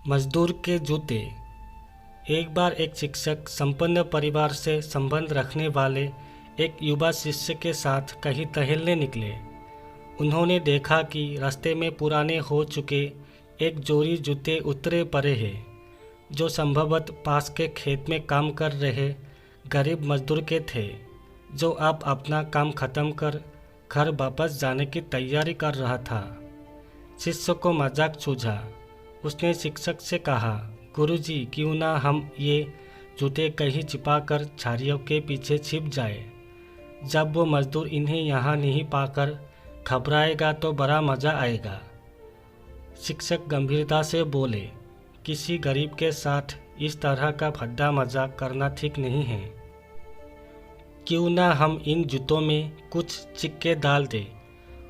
मजदूर के जूते। एक बार एक शिक्षक संपन्न परिवार से संबंध रखने वाले एक युवा शिष्य के साथ कहीं टहलने निकले। उन्होंने देखा कि रास्ते में पुराने हो चुके एक जोड़ी जूते उतरे पड़े हैं, जो संभवतः पास के खेत में काम कर रहे गरीब मजदूर के थे, जो अब अपना काम खत्म कर घर वापस जाने की तैयारी कर रहा था। शिष्य को मजाक सूझा। उसने शिक्षक से कहा, गुरुजी, क्यों ना हम ये जूते कहीं छिपाकर झाड़ियों के पीछे छिप जाए। जब वो मजदूर इन्हें यहाँ नहीं पाकर घबराएगा तो बड़ा मज़ा आएगा। शिक्षक गंभीरता से बोले, किसी गरीब के साथ इस तरह का भद्दा मजाक करना ठीक नहीं है। क्यों ना हम इन जूतों में कुछ सिक्के डाल दें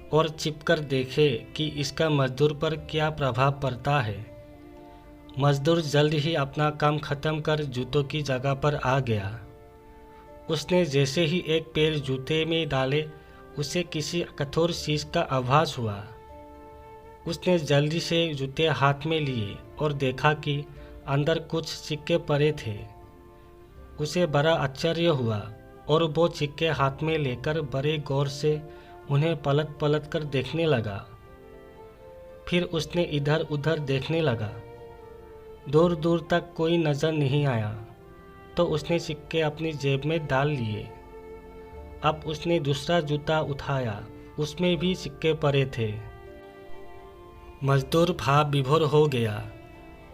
और छिपकर देखें कि इसका मजदूर पर क्या प्रभाव पड़ता है। मजदूर जल्द ही अपना काम खत्म कर जूतों की जगह पर आ गया। उसने जैसे ही एक पैर जूते में डाले, उसे किसी कठोर चीज का आभास हुआ। उसने जल्दी से जूते हाथ में लिए और देखा कि अंदर कुछ सिक्के पड़े थे। उसे बड़ा आश्चर्य हुआ और वो सिक्के हाथ में लेकर बड़े गौर से उन्हें पलट पलट कर देखने लगा। फिर उसने इधर उधर देखने लगा। दूर दूर तक कोई नजर नहीं आया तो उसने सिक्के अपनी जेब में डाल लिए। अब उसने दूसरा जूता उठाया, उसमें भी सिक्के पड़े थे। मजदूर भाव विभोर हो गया।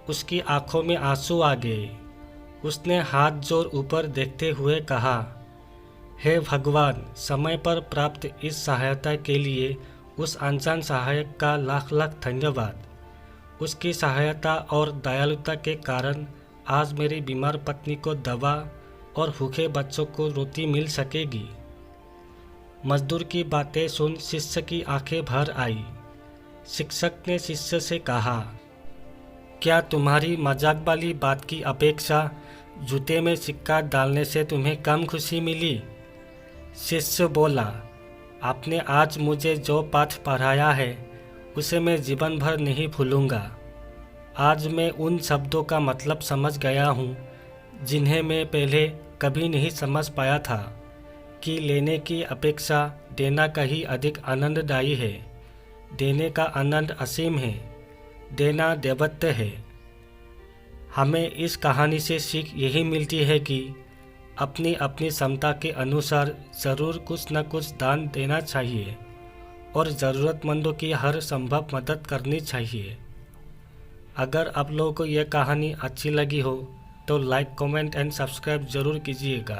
उसकी आंखों में आंसू आ गए। उसने हाथ जोड़ ऊपर देखते हुए कहा, हे भगवान, समय पर प्राप्त इस सहायता के लिए उस अनजान सहायक का लाख लाख धन्यवाद। उसकी सहायता और दयालुता के कारण आज मेरी बीमार पत्नी को दवा और भूखे बच्चों को रोटी मिल सकेगी। मजदूर की बातें सुन शिष्य की आंखें भर आई। शिक्षक ने शिष्य से कहा, क्या तुम्हारी मजाक वाली बात की अपेक्षा जूते में सिक्का डालने से तुम्हें कम खुशी मिली? शिष्य बोला, आपने आज मुझे जो पाठ पढ़ाया है उसे मैं जीवन भर नहीं भूलूंगा। आज मैं उन शब्दों का मतलब समझ गया हूँ जिन्हें मैं पहले कभी नहीं समझ पाया था, कि लेने की अपेक्षा देना कहीं अधिक आनंददायी है। देने का आनंद असीम है, देना दैवत्य है। हमें इस कहानी से सीख यही मिलती है कि अपनी अपनी क्षमता के अनुसार ज़रूर कुछ न कुछ दान देना चाहिए और ज़रूरतमंदों की हर संभव मदद करनी चाहिए। अगर आप लोगों को यह कहानी अच्छी लगी हो तो लाइक, कमेंट एंड सब्सक्राइब ज़रूर कीजिएगा।